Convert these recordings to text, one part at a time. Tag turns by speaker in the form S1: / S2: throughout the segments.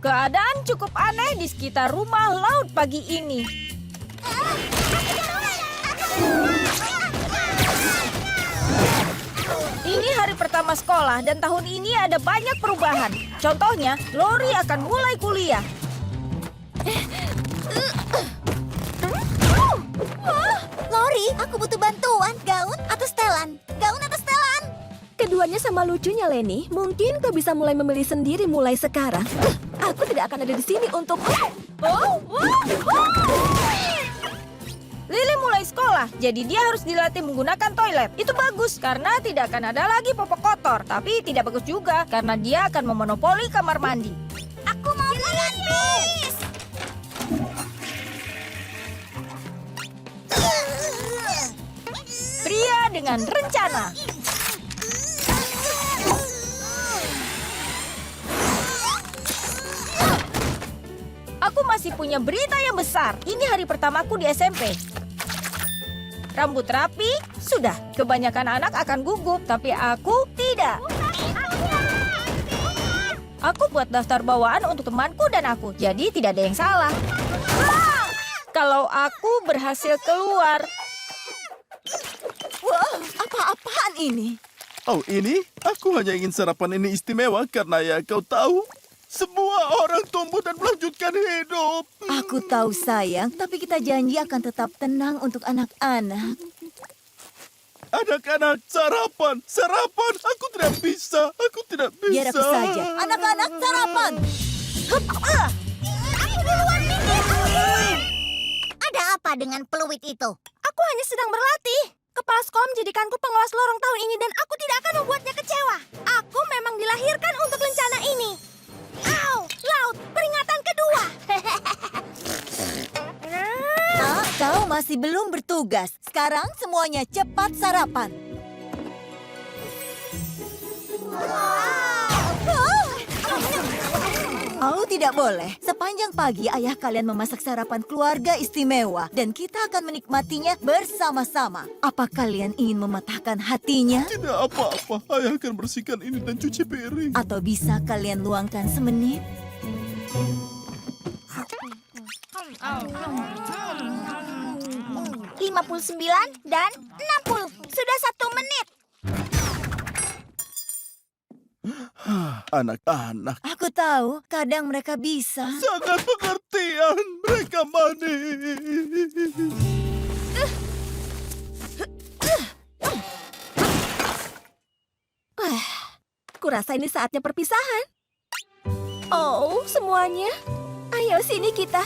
S1: Keadaan cukup aneh di sekitar rumah laut pagi ini. Ini hari pertama sekolah dan tahun ini ada banyak perubahan. Contohnya, Lori akan mulai kuliah.
S2: Lori, aku butuh bantuan. Gaun atau setelan? Gaun atau setelan?
S3: Keduanya sama lucunya, Lenny. Mungkin kau bisa mulai memilih sendiri mulai sekarang. Aku tidak akan ada di sini untuk...
S1: Lily mulai sekolah, jadi dia harus dilatih menggunakan toilet. Itu bagus, karena tidak akan ada lagi popok kotor. Tapi tidak bagus juga, karena dia akan memonopoli kamar mandi.
S2: Aku mau melapis.
S1: Pria dengan rencana. Aku masih punya berita yang besar. Ini hari pertamaku di SMP. Rambut rapi, sudah. Kebanyakan anak akan gugup, tapi aku tidak. Aku buat daftar bawaan untuk temanku dan aku, jadi tidak ada yang salah. Kalau aku berhasil keluar.
S3: Wah, apa-apaan ini?
S4: Oh ini? Aku hanya ingin sarapan ini istimewa karena ya kau tahu, semua orang tumbuh dan melanjutkan hidup.
S3: Aku tahu sayang, tapi kita janji akan tetap tenang untuk anak-anak.
S4: Anak-anak, sarapan, sarapan. Aku tidak bisa.
S3: Biar aku saja. Anak-anak, sarapan!
S2: Aku duluan, Mindy. Ada apa dengan peluit itu?
S3: Aku hanya sedang berlatih. Kepala sekolah menjadikanku pengawas lorong tahun ini dan aku tidak akan membuatnya kecewa. Aku memang dilahirkan untuk rencana ini. Au, laut, peringatan kedua.
S5: Kau masih belum bertugas. Sekarang semuanya cepat sarapan. Oh, tidak boleh. Sepanjang pagi ayah kalian memasak sarapan keluarga istimewa dan kita akan menikmatinya bersama-sama. Apa kalian ingin mematahkan hatinya?
S4: Tidak apa-apa. Ayah akan bersihkan ini dan cuci piring.
S5: Atau bisa kalian luangkan semenit?
S2: 59 dan 60. Sudah 1 menit.
S4: Anak-anak,
S5: Aku tahu, kadang mereka bisa.
S4: sangat pengertian. Mereka manis.
S3: Kurasa ini saatnya perpisahan. Oh, semuanya. Ayo sini kita.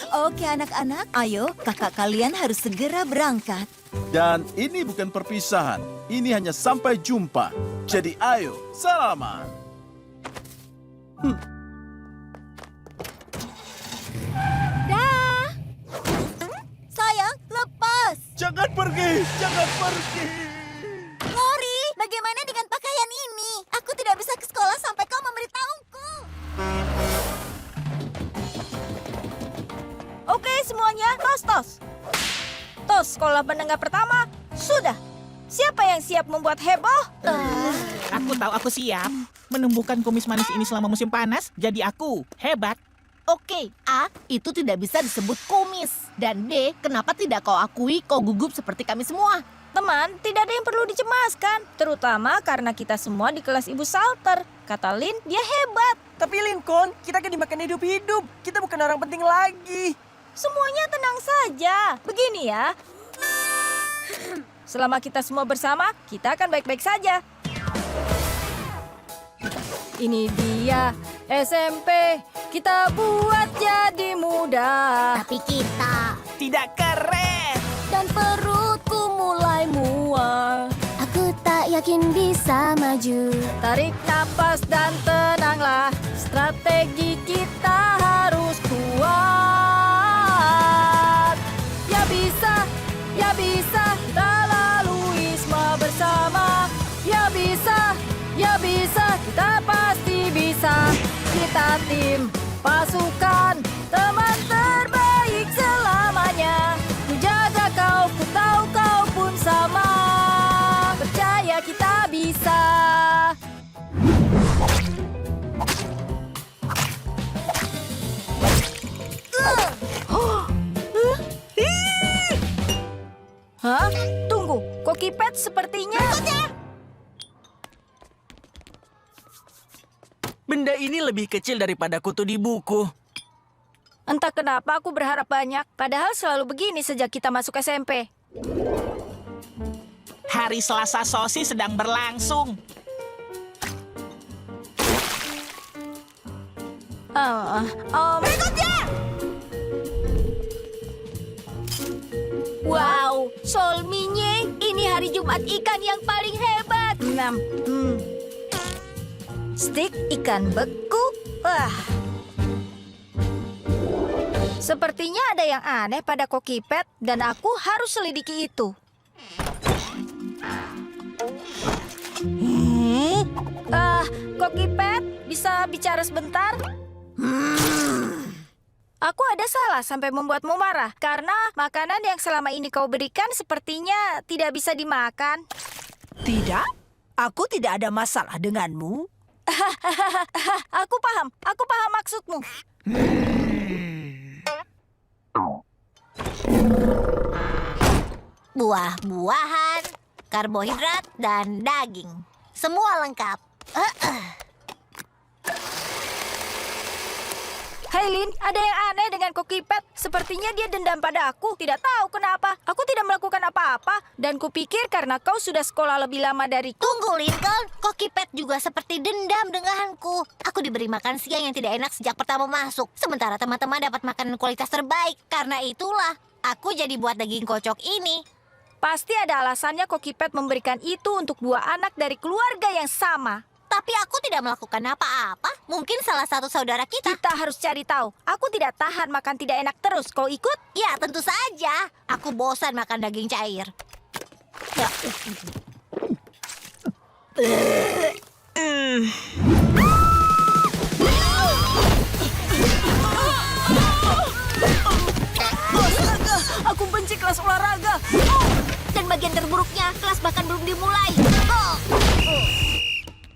S5: Oke anak-anak, ayo kakak kalian harus segera berangkat.
S4: Dan ini bukan perpisahan. Ini hanya sampai jumpa. Jadi ayo, salaman.
S5: Sayang, lepas!
S4: Jangan pergi, jangan pergi.
S5: Lori, bagaimana dengan pakaian ini? Aku tidak bisa ke sekolah sampai kau memberitahuku.
S1: Oke semuanya, tos. Tos sekolah menengah pertama, sudah. Siapa yang siap membuat heboh?
S6: Aku tahu aku siap. Menumbuhkan kumis manis ini selama musim panas, jadi aku hebat.
S7: Oke, A, itu tidak bisa disebut kumis. Dan B, kenapa tidak kau akui kau gugup seperti kami semua?
S1: Teman, tidak ada yang perlu dicemaskan. Terutama karena kita semua di kelas Ibu Salter. Kata Lin, dia hebat.
S8: Tapi Lincoln, kita kan dimakan hidup-hidup. Kita bukan orang penting lagi.
S1: Semuanya tenang saja. Begini ya. Selama kita semua bersama, kita akan baik-baik saja. Ini dia SMP. Kita buat jadi muda.
S2: Tapi kita...
S6: Tidak keren.
S3: Dan perutku mulai mual.
S2: Aku tak yakin bisa maju.
S1: Tarik napas dan tenanglah. Strategi kita harus kuat. Ya bisa, kita lalui semua bersama. Ya bisa, kita pasti bisa. Kita tim, pasukan, teman terbaik selamanya. Ku jaga kau, ku tahu kau pun sama. Percaya kita bisa. Pet sepertinya...
S8: Benda ini lebih kecil daripada kutu di buku.
S1: Entah kenapa aku berharap banyak, padahal selalu begini sejak kita masuk SMP.
S6: Hari Selasa sosis sedang berlangsung.
S1: Berikutnya! Wow, Solminye, ini hari Jumat ikan yang paling hebat. Stik ikan beku. Wah. Sepertinya ada yang aneh pada Koki Pet dan aku harus selidiki itu. Koki Pet, bisa bicara sebentar? Aku ada salah sampai membuatmu marah karena makanan yang selama ini kau berikan sepertinya tidak bisa dimakan.
S9: Tidak, aku tidak ada masalah denganmu.
S1: Aku paham maksudmu.
S2: Buah-buahan, karbohidrat, dan daging. Semua lengkap.
S1: Hai Lin, ada yang aneh dengan Koki Pet. Sepertinya dia dendam pada aku. Tidak tahu kenapa. Aku tidak melakukan apa-apa. Dan kupikir karena kau sudah sekolah lebih lama dariku.
S2: Tunggu, Lincoln. Koki Pet juga seperti dendam denganku. Aku diberi makan siang yang tidak enak sejak pertama masuk. Sementara teman-teman dapat makanan kualitas terbaik. Karena itulah, aku jadi buat daging kocok ini.
S1: Pasti ada alasannya Koki Pet memberikan itu untuk dua anak dari keluarga yang sama.
S2: Tapi aku tidak melakukan apa-apa. Mungkin salah satu saudara kita.
S1: Kita harus cari tahu. Aku tidak tahan makan tidak enak terus. Kau ikut?
S2: Ya, tentu saja. Aku bosan makan daging cair.
S1: Astaga, aku benci kelas olahraga.
S2: Dan bagian terburuknya, kelas bahkan belum dimulai.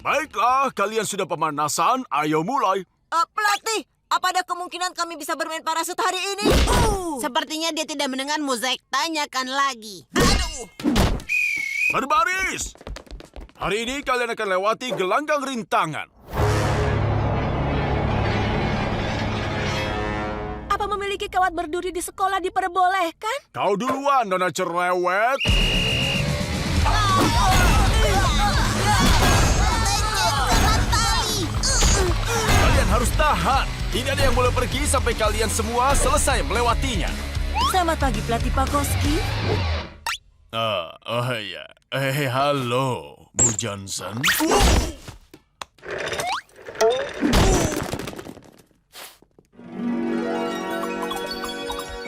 S4: Baiklah, kalian sudah pemanasan, ayo mulai.
S5: Pelatih, apa ada kemungkinan kami bisa bermain parasut hari ini?
S7: Sepertinya dia tidak mendengarmu, Zack. Tanyakan lagi.
S4: Berbaris! Hari ini kalian akan lewati gelanggang rintangan.
S3: Apa memiliki kawat berduri di sekolah diperbolehkan?
S4: Kau duluan, Nona cerewet. Kalian harus tahan. Tidak ada yang boleh pergi sampai kalian semua selesai melewatinya.
S5: Selamat pagi, pelatih Pakoski.
S4: Ya. Halo, Bu Johnson.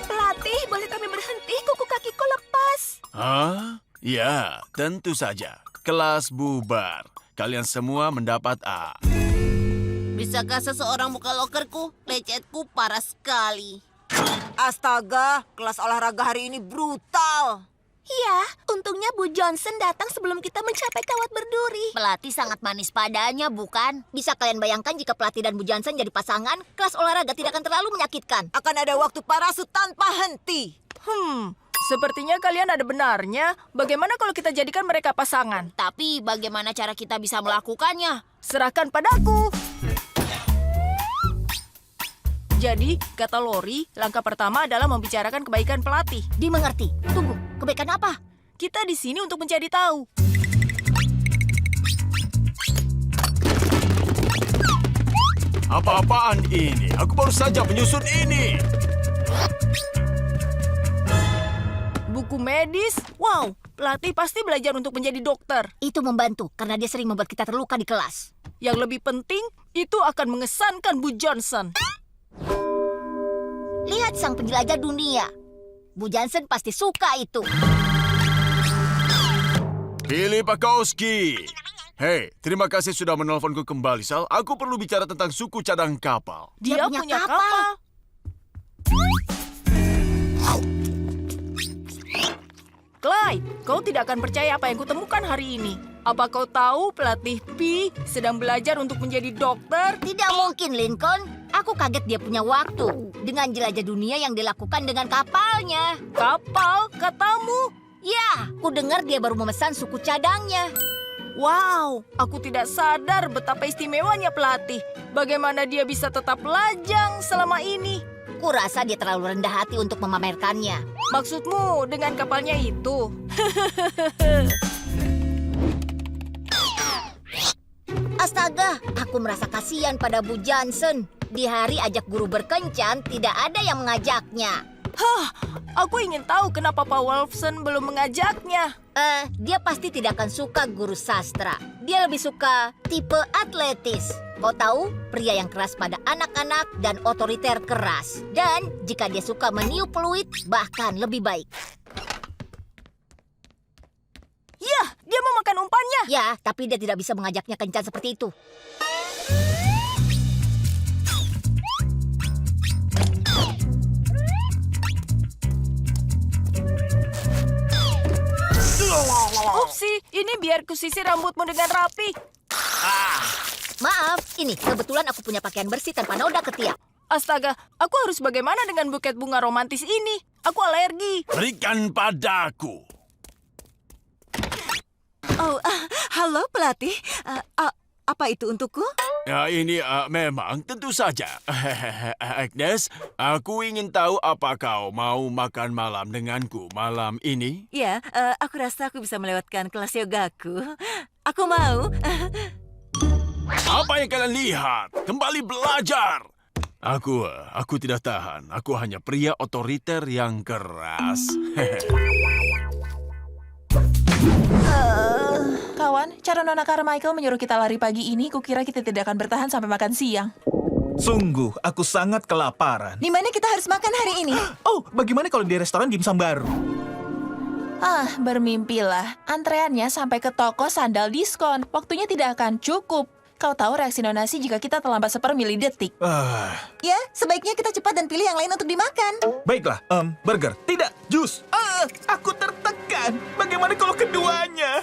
S3: Pelatih, boleh kami berhenti? Kuku kakiku lepas.
S4: Hah? Ya, tentu saja. Kelas bubar. Kalian semua mendapat A.
S7: Bisakah seseorang buka lokerku? Lecetku parah sekali.
S5: Astaga, kelas olahraga hari ini brutal.
S3: Ya, untungnya Bu Johnson datang sebelum kita mencapai kawat berduri.
S2: Pelatih sangat manis padanya, bukan? Bisa kalian bayangkan jika pelatih dan Bu Johnson jadi pasangan, kelas olahraga tidak akan terlalu menyakitkan.
S5: Akan ada waktu parasut tanpa henti.
S1: Sepertinya kalian ada benarnya. Bagaimana kalau kita jadikan mereka pasangan?
S7: Tapi bagaimana cara kita bisa melakukannya?
S1: Serahkan padaku. Jadi, kata Lori, langkah pertama adalah membicarakan kebaikan pelatih.
S2: Dimengerti. Tunggu, kebaikan apa?
S1: Kita di sini untuk mencari tahu.
S4: Apa-apaan ini? Aku baru saja menyusun ini.
S1: Buku medis? Wow, pelatih pasti belajar untuk menjadi dokter.
S2: Itu membantu, karena dia sering membuat kita terluka di kelas.
S1: Yang lebih penting, itu akan mengesankan Bu Johnson.
S2: Lihat sang penjelajah dunia. Bu Johnson pasti suka itu.
S4: Billy Pakowski. Hei, terima kasih sudah menelponku kembali, Sal. Aku perlu bicara tentang suku cadang kapal.
S1: Dia punya kapal. Clyde, kau tidak akan percaya apa yang kutemukan hari ini. Apa kau tahu pelatih P sedang belajar untuk menjadi dokter?
S2: Tidak mungkin, Lincoln. Aku kaget dia punya waktu. Dengan jelajah dunia yang dilakukan dengan kapalnya.
S1: Kapal, katamu?
S2: Ya, ku dengar dia baru memesan suku cadangnya.
S1: Wow, aku tidak sadar betapa istimewanya pelatih. Bagaimana dia bisa tetap lajang selama ini?
S2: Ku rasa dia terlalu rendah hati untuk memamerkannya.
S1: Maksudmu dengan kapalnya itu?
S2: Astaga, aku merasa kasihan pada Bu Johnson. Di hari ajak guru berkencan, tidak ada yang mengajaknya.
S1: Aku ingin tahu kenapa Pak Wolfson belum mengajaknya.
S2: Dia pasti tidak akan suka guru sastra. Dia lebih suka tipe atletis. Kau tahu, pria yang keras pada anak-anak dan otoriter keras. Dan jika dia suka meniup peluit, bahkan lebih baik.
S1: Ya, dia mau makan umpannya.
S2: Ya, tapi dia tidak bisa mengajaknya kencan seperti itu.
S1: Upsi, ini biar kusisir rambutmu dengan rapi.
S2: Maaf, ini kebetulan aku punya pakaian bersih tanpa noda ketiak.
S1: Astaga, aku harus bagaimana dengan buket bunga romantis ini? Aku alergi.
S10: Berikan padaku.
S5: Oh, halo pelatih. Apa itu untukku?
S10: Ya, ini memang tentu saja. Agnes, aku ingin tahu apa kau mau makan malam denganku malam ini?
S5: Ya, aku rasa aku bisa melewatkan kelas yogaku. Aku mau.
S10: Apa yang kalian lihat? Kembali belajar. Aku tidak tahan. Aku hanya pria otoriter yang keras.
S11: Kawan, cara Nona Carmichael menyuruh kita lari pagi ini, kukira kita tidak akan bertahan sampai makan siang.
S12: Sungguh, aku sangat kelaparan.
S5: Di mana kita harus makan hari ini?
S12: Oh, bagaimana kalau di restoran dimsum baru?
S11: Bermimpilah. Antreannya sampai ke toko sandal diskon. Waktunya tidak akan cukup. Kau tahu reaksi Nonasi jika kita terlambat sepermili detik.
S5: Ya, sebaiknya kita cepat dan pilih yang lain untuk dimakan.
S12: Baiklah, burger. Tidak, jus. Aku tertekan. Bagaimana kalau keduanya?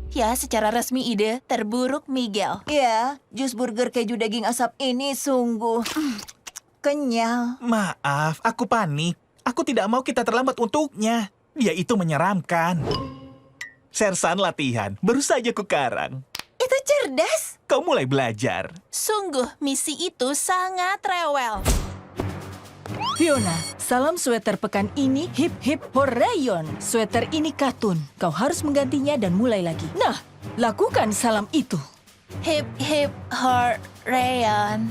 S11: Ya, secara resmi ide terburuk Miguel.
S5: Ya, jus burger keju daging asap ini sungguh kenyal.
S12: Maaf, aku panik. Aku tidak mau kita terlambat untuknya. Dia itu menyeramkan. Sersan latihan, baru saja kukarang.
S5: Itu cerdas.
S12: Kau mulai belajar.
S11: Sungguh, misi itu sangat rewel.
S1: Fiona, salam sweater pekan ini hip hip horeyon. Sweater ini katun. Kau harus menggantinya dan mulai lagi. Nah, lakukan salam itu.
S11: Hip hip horeyon.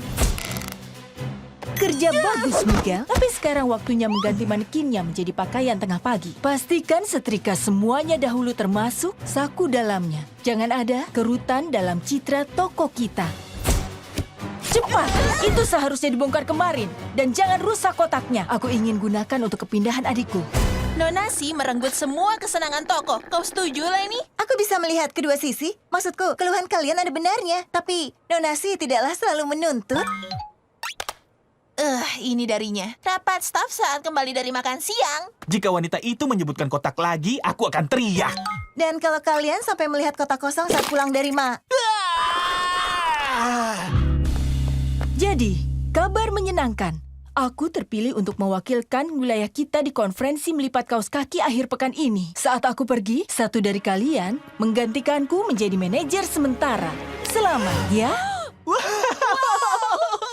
S1: Kerja bagus, Miguel. Tapi sekarang waktunya mengganti manekinnya menjadi pakaian tengah pagi. Pastikan setrika semuanya dahulu termasuk saku dalamnya. Jangan ada kerutan dalam citra toko kita. Cepat! Itu seharusnya dibongkar kemarin. Dan jangan rusak kotaknya. Aku ingin gunakan untuk kepindahan adikku.
S11: Nonasi merenggut semua kesenangan toko. Kau setuju, Lenny?
S5: Aku bisa melihat kedua sisi. Maksudku, keluhan kalian ada benarnya. Tapi Nonasi tidaklah selalu menuntut.
S11: Ini darinya. Rapat staf saat kembali dari makan siang.
S12: Jika wanita itu menyebutkan kotak lagi, aku akan teriak.
S5: Dan kalau kalian sampai melihat kotak kosong saat pulang dari
S1: Jadi, kabar menyenangkan. Aku terpilih untuk mewakilkan wilayah kita di konferensi melipat kaos kaki akhir pekan ini. Saat aku pergi, satu dari kalian menggantikanku menjadi manajer sementara. Selamat ya.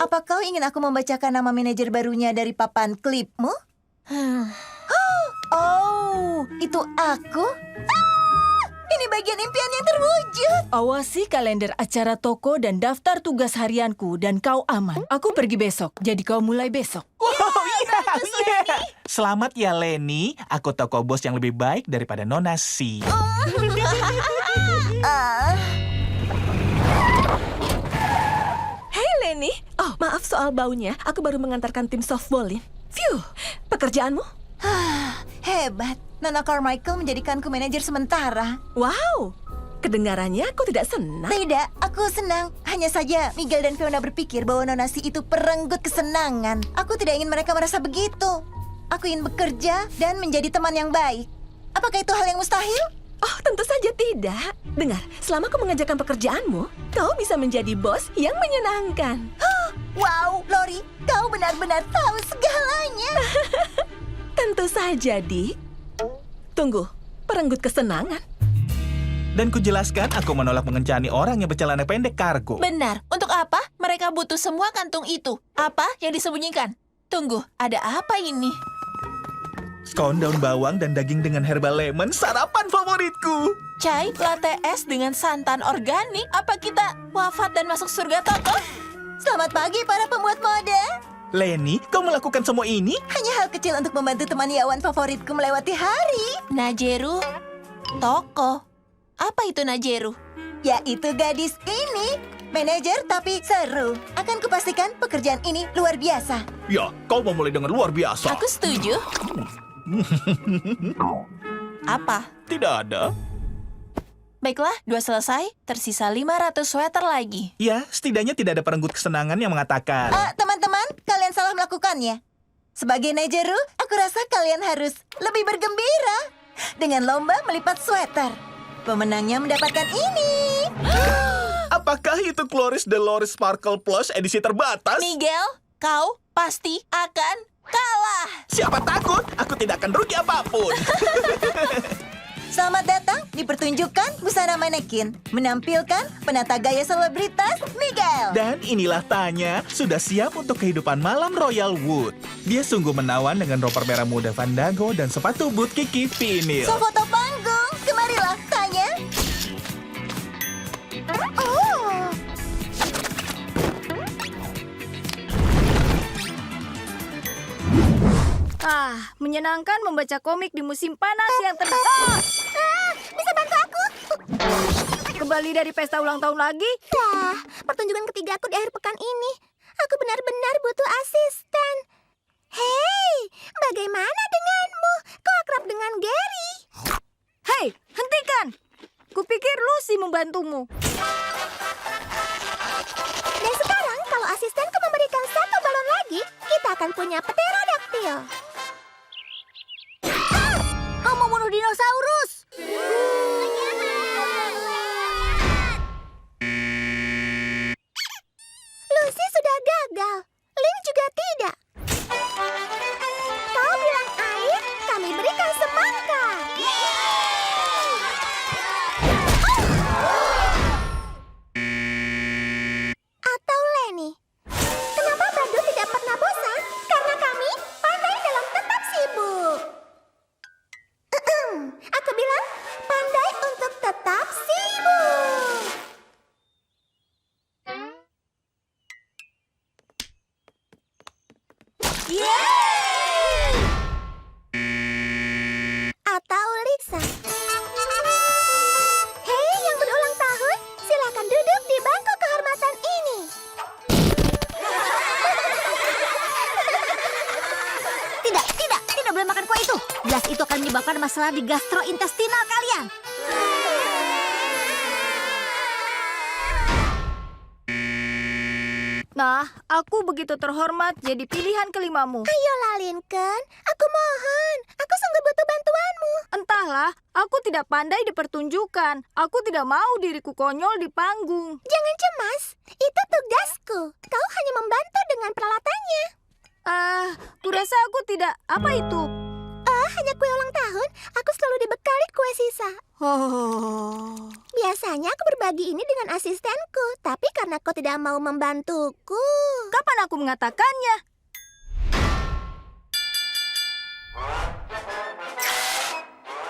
S5: Apa kau ingin aku membacakan nama manajer barunya dari papan klipmu? Oh, itu aku? Ini bagian impian yang terwujud.
S1: Awasi kalender acara toko dan daftar tugas harianku dan kau aman. Aku pergi besok, jadi kau mulai besok.
S12: Selamat ya, Lenny. Aku tahu kau bos yang lebih baik daripada Nonasi.
S3: Hei Lenny, maaf soal baunya. Aku baru mengantarkan tim softball. Phew, pekerjaanmu?
S5: Hebat. Nona Carmichael menjadikanku manajer sementara.
S3: Wow, kedengarannya aku tidak senang.
S5: Tidak, aku senang. Hanya saja Miguel dan Fiona berpikir bahwa Nonasi itu perenggut kesenangan. Aku tidak ingin mereka merasa begitu. Aku ingin bekerja dan menjadi teman yang baik. Apakah itu hal yang mustahil?
S3: Oh, tentu saja tidak. Dengar, selama aku mengerjakan pekerjaanmu, kau bisa menjadi bos yang menyenangkan.
S5: Wow, Lori, kau benar-benar tahu segalanya.
S9: Tentu saja, Dik. Tunggu, perenggut kesenangan.
S12: Dan kujelaskan aku menolak mengencani orang yang bercelana pendek kargo.
S11: Benar. Untuk apa? Mereka butuh semua kantung itu. Apa yang disembunyikan? Tunggu, ada apa ini?
S12: Skon daun bawang dan daging dengan herbal lemon, sarapan favoritku.
S11: Chai, latte es dengan santan organik. Apa kita wafat dan masuk surga toko?
S5: Selamat pagi para pembuat mode.
S12: Leni, kau melakukan semua ini?
S5: Hanya hal kecil untuk membantu teman Yawan favoritku melewati hari.
S11: Najeru, toko. Apa itu Najeru?
S5: Yaitu gadis ini. Manajer tapi seru. Akan kupastikan pekerjaan ini luar biasa.
S12: Ya, kau memulai dengan luar biasa.
S11: Aku setuju. Apa?
S12: Tidak ada.
S11: Baiklah, 2 selesai. Tersisa 500 sweater lagi.
S12: Ya, setidaknya tidak ada perenggut kesenangan yang mengatakan.
S5: Teman-teman, kalian salah melakukannya. Sebagai Najeru, aku rasa kalian harus lebih bergembira dengan lomba melipat sweater. Pemenangnya mendapatkan ini.
S12: Apakah itu Chloris Dolores Sparkle Plush edisi terbatas?
S11: Miguel, kau pasti akan kalah.
S12: Siapa takut? Aku tidak akan rugi apapun.
S5: Selamat datang di pertunjukan busana manekin. Menampilkan penata gaya selebritas Miguel.
S12: Dan inilah Tanya, sudah siap untuk kehidupan malam Royal Wood. Dia sungguh menawan dengan romper merah muda Vandago dan sepatu boot Kiki Vinil.
S5: So foto panggung, kemarilah Tanya. Oh.
S3: Menyenangkan membaca komik di musim panas yang tenang.
S2: Bisa bantu aku?
S3: Kembali dari pesta ulang tahun lagi?
S2: Pertunjukan ketiga aku di akhir pekan ini. Aku benar-benar butuh asisten. Hei, bagaimana denganmu? Kau akrab dengan Gary?
S3: Hei, hentikan! Kupikir Lucy membantumu.
S2: Dan sekarang kalau asistenku memberikan 1 balon lagi, kita akan punya pterodaktil.
S3: Kau membunuh dinosaurus!
S2: Lucy sudah gagal. Link juga tidak. Kau bilang air, kami berikan semangka. Atau Lenny. Kenapa Badut tidak pernah bosan? Karena kami pandai dalam tetap sibuk. Aku bilang pandai untuk tetap sibuk. Atau Lisa. Hei, yang berulang tahun, silakan duduk di bangku kehormatan ini.
S3: Tidak boleh makan kue itu. Jelas itu akan menyebabkan masalah di gastrointestinal kalian. Nah, aku begitu terhormat jadi pilihan kelimamu.
S2: Ayolah, Lincoln. Aku mohon. Aku sungguh butuh bantuanmu.
S3: Entahlah, aku tidak pandai di pertunjukan. Aku tidak mau diriku konyol di panggung.
S2: Jangan cemas. Itu tugasku. Kau hanya membantu dengan peralatannya.
S3: Kurasa aku tidak. Apa itu?
S2: Hanya kue ulang tahun. Aku selalu dibekali kue sisa.
S3: Oh.
S2: Biasanya aku berbagi ini dengan asistenku. Tapi karena kau tidak mau membantuku.
S3: Kapan aku mengatakannya?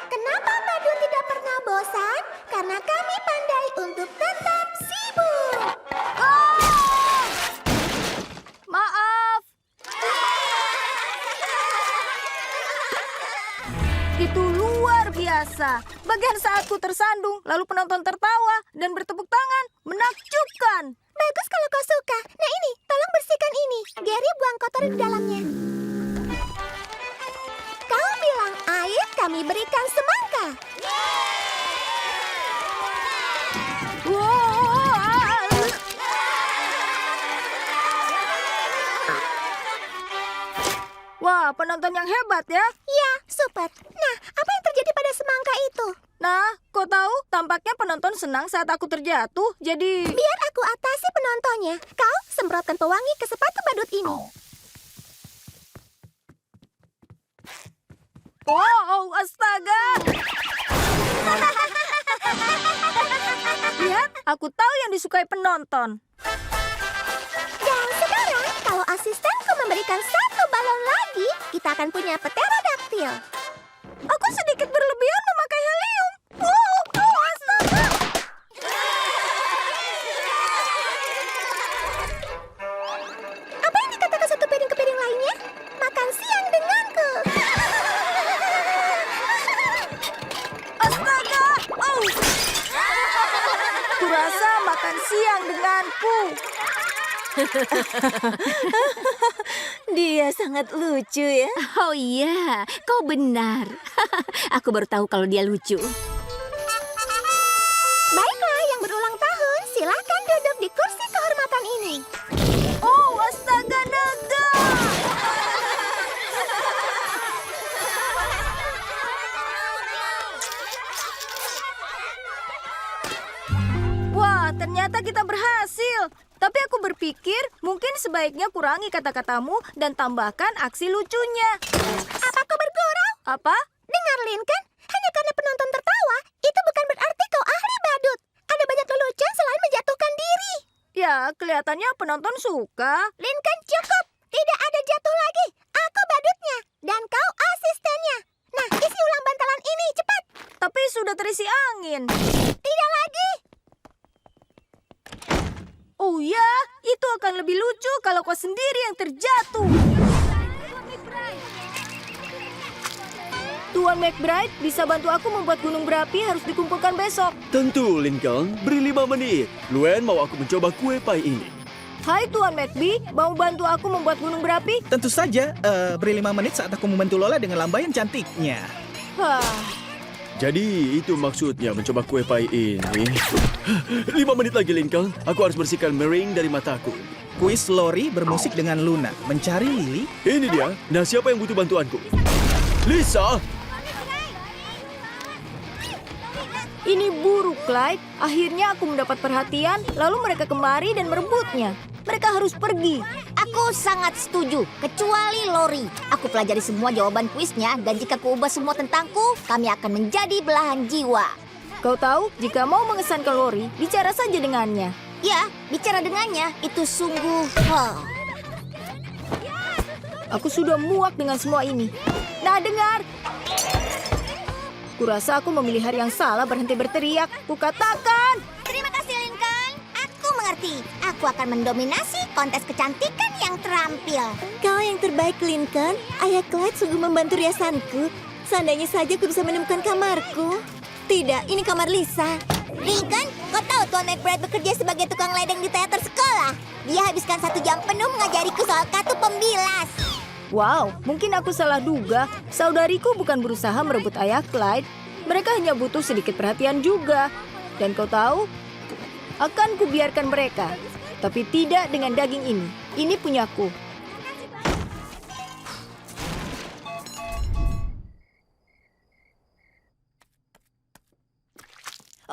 S2: Kenapa Badut tidak pernah bosan? Karena kami pandai untuk tetap sibuk.
S3: Maaf. Itu luar biasa. Bagian saat ku tersandung, lalu penonton tertawa dan bertepuk tangan. Menakjubkan.
S2: Bagus kalau kau suka. Nah ini, tolong bersihkan ini. Gary buang kotor di dalamnya. Kau bilang air, kami berikan semangka.
S3: Wah, penonton yang hebat ya.
S2: Ya, super. Nah, apa yang terjadi pada semangka itu?
S3: Nah, kau tahu, tampaknya penonton senang saat aku terjatuh, jadi...
S2: Biar aku atasi penontonnya. Kau semprotkan pewangi ke sepatu Badut ini.
S3: Astaga! Lihat, aku tahu yang disukai penonton.
S2: Dan sekarang, kalau asistenku memberikan 1 balon lagi, kita akan punya pterodaktil.
S3: Aku sedikit berlebihan memakai helium. Wow, astaga!
S2: Apa yang dikatakan satu piring ke piring lainnya? Makan siang denganku.
S3: Astaga! Oh! Kurasa makan siang denganku.
S5: Dia sangat lucu ya.
S3: Oh iya, kau benar. Aku baru tahu kalau dia lucu.
S2: Baiklah, yang berulang tahun, silakan duduk di kursi kehormatan ini.
S3: Oh, astaga naga! Wah, ternyata kita berhasil. Tapi aku berpikir mungkin sebaiknya kurangi kata-katamu dan tambahkan aksi lucunya.
S2: Apa kau bergurau?
S3: Apa?
S2: Dengar, Lincoln. Hanya karena penonton tertawa, itu bukan berarti kau ahli badut. Ada banyak lelucon selain menjatuhkan diri.
S3: Ya, kelihatannya penonton suka.
S2: Lincoln, cukup. Tidak ada jatuh lagi. Aku badutnya. Dan kau asistennya. Nah, isi ulang bantalan ini, cepat.
S3: Tapi sudah terisi angin.
S2: Tidak lagi.
S3: Oh ya, itu akan lebih lucu kalau kau sendiri yang terjatuh. Tuan McBride, bisa bantu aku membuat gunung berapi harus dikumpulkan besok.
S13: Tentu, Lincoln. Beri 5 menit. Luen mau aku mencoba kue pai ini.
S3: Hai Tuan McBee, mau bantu aku membuat gunung berapi?
S6: Tentu saja, beri 5 menit saat aku membantu Lola dengan lambayan cantiknya.
S13: Jadi, itu maksudnya mencoba kue pai ini. 5 menit lagi, Lincoln. Aku harus bersihkan mering dari mataku.
S6: Kuis Lori bermusik dengan Luna. Mencari Lily.
S13: Ini dia. Nah, siapa yang butuh bantuanku? Lisa!
S3: Ini buruk, Clyde. Akhirnya aku mendapat perhatian, lalu mereka kemari dan merebutnya. Mereka harus pergi.
S2: Aku sangat setuju, kecuali Lori. Aku pelajari semua jawaban kuisnya, dan jika kuubah semua tentangku, kami akan menjadi belahan jiwa.
S3: Kau tahu, jika mau mengesankan Lori, bicara saja dengannya.
S2: Ya, bicara dengannya, itu sungguh...
S3: Aku sudah muak dengan semua ini. Nah, dengar. Kurasa aku memilih hari yang salah berhenti berteriak. Kukatakan.
S2: Terima kasih, Lincoln. Aku mengerti. Aku akan mendominasi kontes kecantikan yang terampil.
S5: Kau yang terbaik, Lincoln. Ayah Clyde sungguh membantu riasanku. Seandainya saja aku bisa menemukan kamarku. Tidak, ini kamar Lisa.
S2: Lincoln, kau tahu Tuan McBride bekerja sebagai tukang ledeng di teater sekolah. Dia habiskan 1 jam penuh mengajariku soal katup pembilas.
S3: Wow, mungkin aku salah duga. Saudariku bukan berusaha merebut ayah Clyde. Mereka hanya butuh sedikit perhatian juga. Dan kau tahu, akan kubiarkan mereka. Tapi tidak dengan daging ini. Ini punyaku.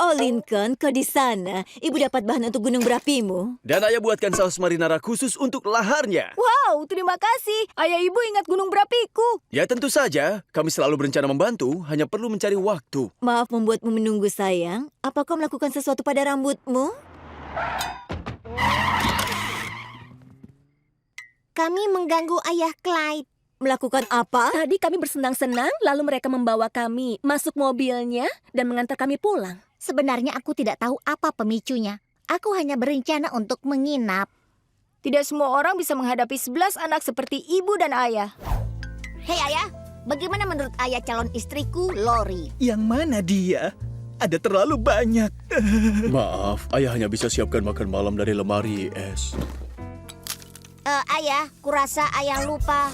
S5: Oh, Lincoln, kau di sana. Ibu dapat bahan untuk gunung berapimu.
S13: Dan ayah buatkan saus marinara khusus untuk laharnya.
S3: Wow, terima kasih. Ayah ibu ingat gunung berapiku.
S13: Ya tentu saja, kami selalu berencana membantu, hanya perlu mencari waktu.
S5: Maaf membuatmu menunggu, sayang. Apa kau melakukan sesuatu pada rambutmu?
S2: Kami mengganggu ayah Clyde.
S5: Melakukan apa?
S3: Tadi kami bersenang-senang, lalu mereka membawa kami masuk mobilnya dan mengantar kami pulang.
S2: Sebenarnya aku tidak tahu apa pemicunya. Aku hanya berencana untuk menginap.
S3: Tidak semua orang bisa menghadapi 11 anak seperti ibu dan ayah.
S2: Hei ayah, bagaimana menurut ayah calon istriku, Lori?
S6: Yang mana dia? Ada terlalu banyak.
S13: Maaf, ayah hanya bisa siapkan makan malam dari lemari es.
S2: Ayah, kurasa ayah lupa.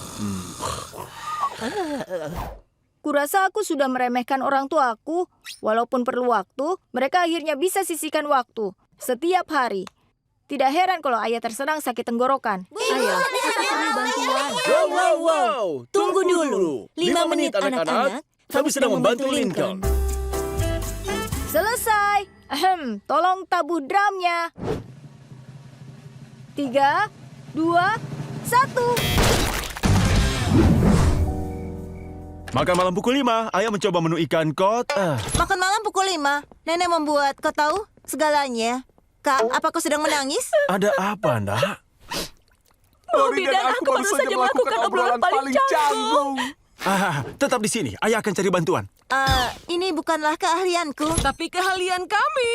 S3: Kurasa aku sudah meremehkan orang tuaku. Walaupun perlu waktu, mereka akhirnya bisa sisihkan waktu. Setiap hari. Tidak heran kalau ayah terserang sakit tenggorokan.
S5: Ayah, kita perlu bantuan.
S13: Wow.
S5: Tunggu dulu. 5 menit, anak-anak.
S13: Kami sedang membantu Lincoln.
S3: Selesai. Tolong tabuh drumnya. 3, 2, 1.
S10: Makan malam pukul 5. Ayah mencoba menu ikan kot.
S5: Makan malam pukul 5. Nenek membuat, kau tahu, segalanya. Kak, apa kau sedang menangis?
S10: Ada apa, nak?
S9: Bobby dan aku baru saja melakukan obrolan paling canggung.
S10: Tetap di sini. Ayah akan cari bantuan.
S5: Ini bukanlah keahlianku.
S9: Tapi keahlian kami.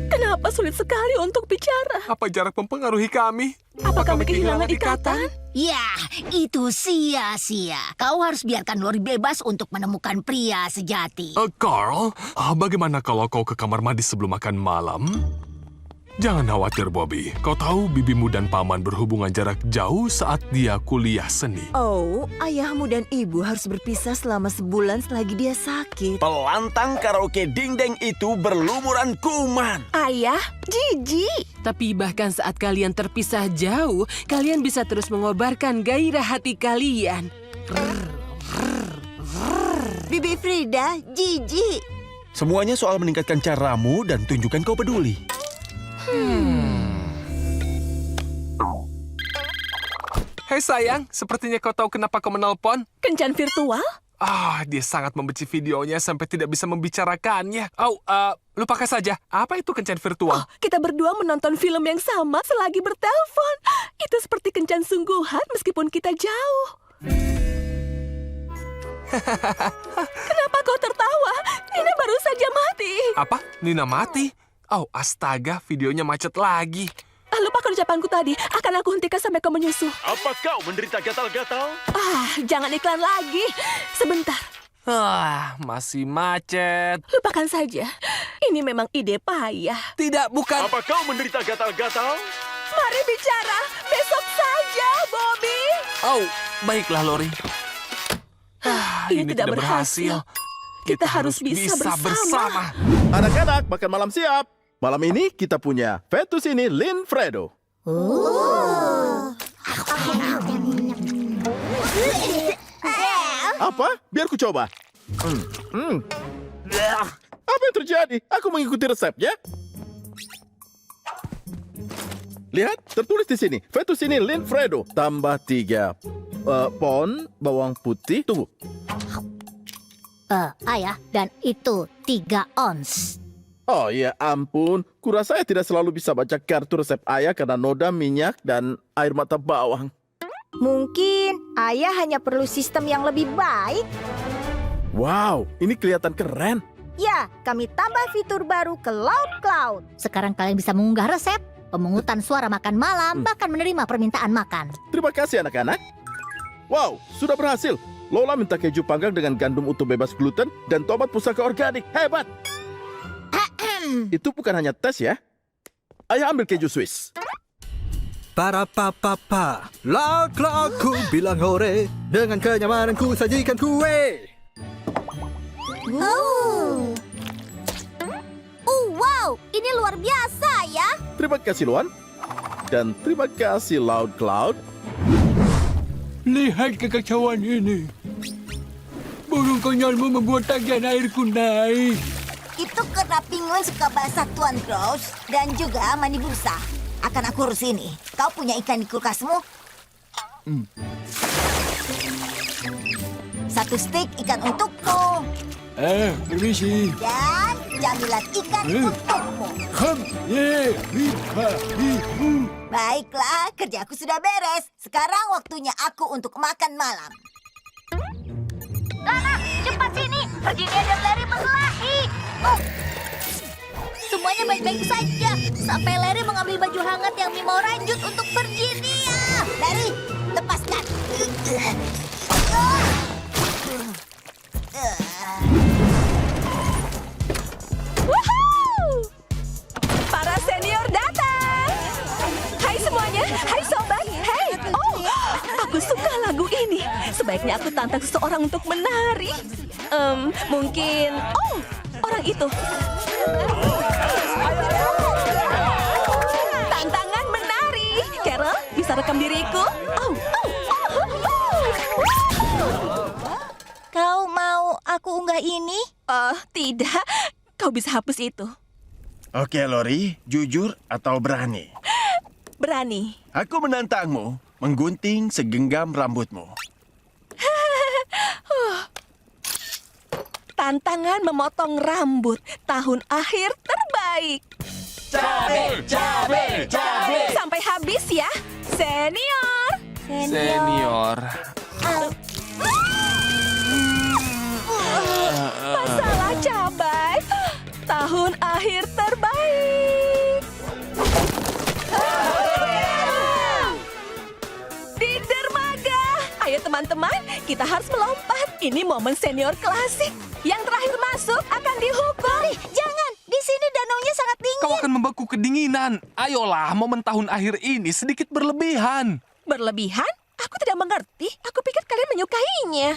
S9: Kenapa sulit sekali untuk bicara?
S14: Apa jarak mempengaruhi kami?
S9: Apa kami kehilangan ikatan?
S7: Ya, itu sia-sia. Kau harus biarkan Lori bebas untuk menemukan pria sejati.
S14: Carl, bagaimana kalau kau ke kamar mandi sebelum makan malam? Jangan khawatir, Bobby. Kau tahu bibimu dan paman berhubungan jarak jauh saat dia kuliah seni.
S5: Oh, ayahmu dan ibu harus berpisah selama sebulan selagi dia sakit.
S10: Pelantang karaoke dingdeng itu berlumuran kuman.
S9: Ayah, jijik. Tapi bahkan saat kalian terpisah jauh, kalian bisa terus mengobarkan gairah hati kalian.
S5: Bibi Frida, jijik.
S10: Semuanya soal meningkatkan caramu dan tunjukkan kau peduli.
S14: Hei sayang, sepertinya kau tahu kenapa kau menelpon?
S9: Kencan virtual?
S14: Dia sangat membenci videonya sampai tidak bisa membicarakannya. Lupakan saja. Apa itu kencan virtual?
S9: Kita berdua menonton film yang sama selagi bertelepon. Itu seperti kencan sungguhan meskipun kita jauh. Kenapa kau tertawa? Nina baru saja mati.
S14: Apa? Nina mati? Astaga, videonya macet lagi.
S9: Lupakan ucapanku tadi. Akan aku hentikan sampai kau menyusuh.
S10: Apa kau menderita gatal-gatal?
S9: Jangan iklan lagi. Sebentar.
S14: Masih macet.
S9: Lupakan saja. Ini memang ide payah.
S14: Tidak, bukan.
S10: Apa kau menderita gatal-gatal?
S9: Mari bicara. Besok saja, Bobby.
S14: Baiklah, Lori. Ini tidak berhasil.
S9: Kita harus bisa bersama.
S4: Anak-anak, makan malam siap. Malam ini kita punya fettuccine Linfredo. Apa? Biar ku coba. Apa yang terjadi? Aku mengikuti resepnya. Lihat, tertulis di sini. Fettuccine Linfredo. Tambah 3 pon bawang putih. Tunggu.
S2: Ayah, dan itu 3 ons.
S4: Oh ya ampun, kurasa saya tidak selalu bisa baca kartu resep ayah karena noda, minyak, dan air mata bawang.
S3: Mungkin ayah hanya perlu sistem yang lebih baik.
S4: Wow, ini kelihatan keren.
S3: Ya, kami tambah fitur baru ke Cloud.
S2: Sekarang kalian bisa mengunggah resep, pemungutan suara makan malam, bahkan menerima permintaan makan.
S4: Terima kasih anak-anak. Wow, sudah berhasil. Lola minta keju panggang dengan gandum utuh bebas gluten dan tomat pusaka organik. Hebat! Itu bukan hanya tes ya. Ayah ambil keju Swiss.
S15: Para papa, Cloud, bilang hore. Dengan kenyamananku sajikan kue.
S2: Wow, ini luar biasa ya.
S4: Terima kasih Luan. Dan terima kasih Cloud.
S16: Lihat kekacauan ini. Burung konyolmu membuat tagihan airku naik.
S5: Itu karena penguin suka basah Tuan Crows dan juga mani busa. Akan aku urus ini. Kau punya ikan di kulkasmu? 1 stik ikan untukmu.
S16: Permisi.
S5: Dan jamilan ikan untukmu. Baiklah, kerjaku sudah beres. Sekarang waktunya aku untuk makan malam.
S2: Lana, cepat sini. Virginia dan Larry berkelahi. Semuanya baik-baik saja. Sampai Larry mengambil baju hangat yang Mi mau rajut untuk Virginia.
S5: Larry, lepaskan.
S9: Woohoo! Para senior datang. Hai semuanya, hai sobat, hai. Aku suka lagu ini. Sebaiknya aku tantang seseorang untuk menari. Mungkin, orang itu. Tantangan menari. Carol, bisa rekam diriku?
S5: Kau mau aku unggah ini?
S9: Tidak. Kau bisa hapus itu.
S10: Oke, Lori, jujur atau berani?
S9: Berani.
S10: Aku menantangmu menggunting segenggam rambutmu.
S9: Tantangan memotong rambut tahun akhir terbaik.
S14: Cabe, cabe, cabe.
S9: Sampai habis ya, senior.
S14: Senior.
S9: Masalah cabai tahun akhir terbaik. Di dermaga. Ayo teman-teman, kita harus melompat. Ini momen senior klasik. Yang terakhir masuk akan dihukum.
S2: Jangan, di sini danaunya sangat dingin.
S14: Kau akan membeku kedinginan. Ayolah, momen tahun akhir ini sedikit berlebihan.
S9: Berlebihan? Aku tidak mengerti. Aku pikir kalian menyukainya.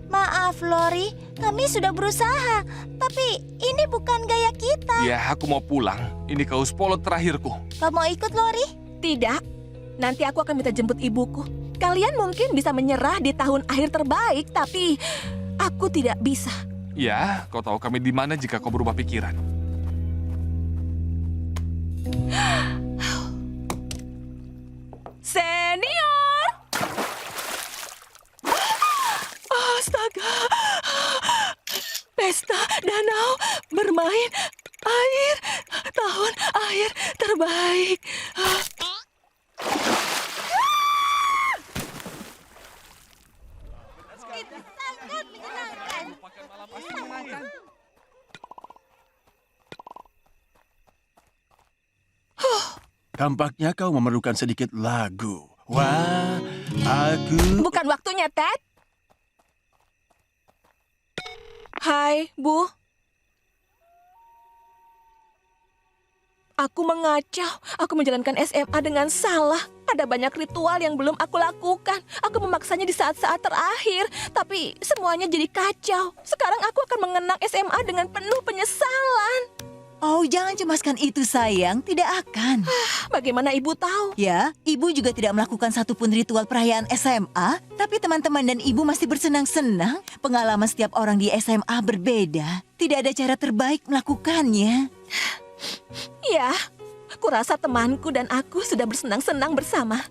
S2: Maaf, Lori. Kami sudah berusaha. Tapi ini bukan gaya kita.
S14: Ya, aku mau pulang. Ini kaos polo terakhirku.
S2: Kau mau ikut, Lori?
S9: Tidak. Nanti aku akan minta jemput ibuku. Kalian mungkin bisa menyerah di tahun akhir terbaik, tapi aku tidak bisa.
S14: Ya, kau tahu kami di mana jika kau berubah pikiran.
S9: Senior! Astaga! Pesta danau bermain air tahun akhir terbaik.
S2: Sangat menyenangkan.
S10: Tampaknya kau memerlukan sedikit lagu. Wah, aku...
S9: Bukan waktunya, Ted. Hai, Bu. Aku mengacau. Aku menjalankan SMA dengan salah. Ada banyak ritual yang belum aku lakukan. Aku memaksanya di saat-saat terakhir. Tapi semuanya jadi kacau. Sekarang aku akan mengenang SMA dengan penuh penyesalan.
S1: Oh, jangan cemaskan itu, sayang. Tidak akan.
S9: Bagaimana ibu tahu?
S1: Ya, ibu juga tidak melakukan satupun ritual perayaan SMA. Tapi teman-teman dan ibu masih bersenang-senang. Pengalaman setiap orang di SMA berbeda. Tidak ada cara terbaik melakukannya.
S9: Ya, kurasa temanku dan aku sudah bersenang-senang bersama.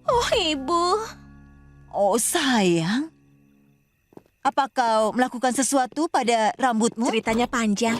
S9: Oh, ibu.
S1: Oh, sayang. Apa kau melakukan sesuatu pada rambutmu?
S9: Ceritanya panjang.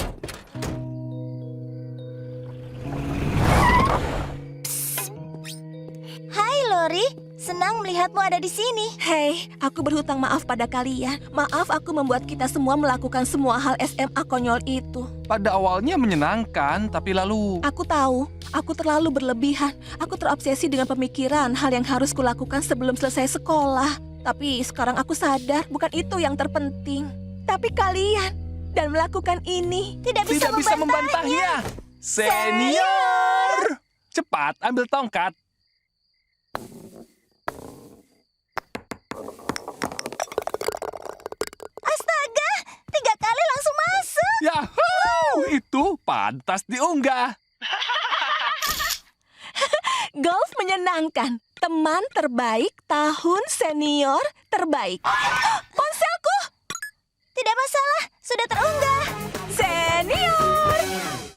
S2: Hai, Lori. Senang melihatmu ada di sini.
S9: Hei, aku berhutang maaf pada kalian. Maaf aku membuat kita semua melakukan semua hal SMA konyol itu.
S14: Pada awalnya menyenangkan, tapi lalu...
S9: Aku tahu, aku terlalu berlebihan. Aku terobsesi dengan pemikiran hal yang harus kulakukan sebelum selesai sekolah. Tapi sekarang aku sadar bukan itu yang terpenting. Tapi kalian dan melakukan ini
S2: tidak bisa
S14: membantahnya. Senior! Cepat, ambil tongkat.
S2: Astaga, 3 kali langsung masuk.
S14: Yahoo! Itu pantas diunggah.
S9: Golf menyenangkan. Teman terbaik tahun senior terbaik. Ponselku!
S2: Tidak masalah, sudah terunggah.
S9: Senior!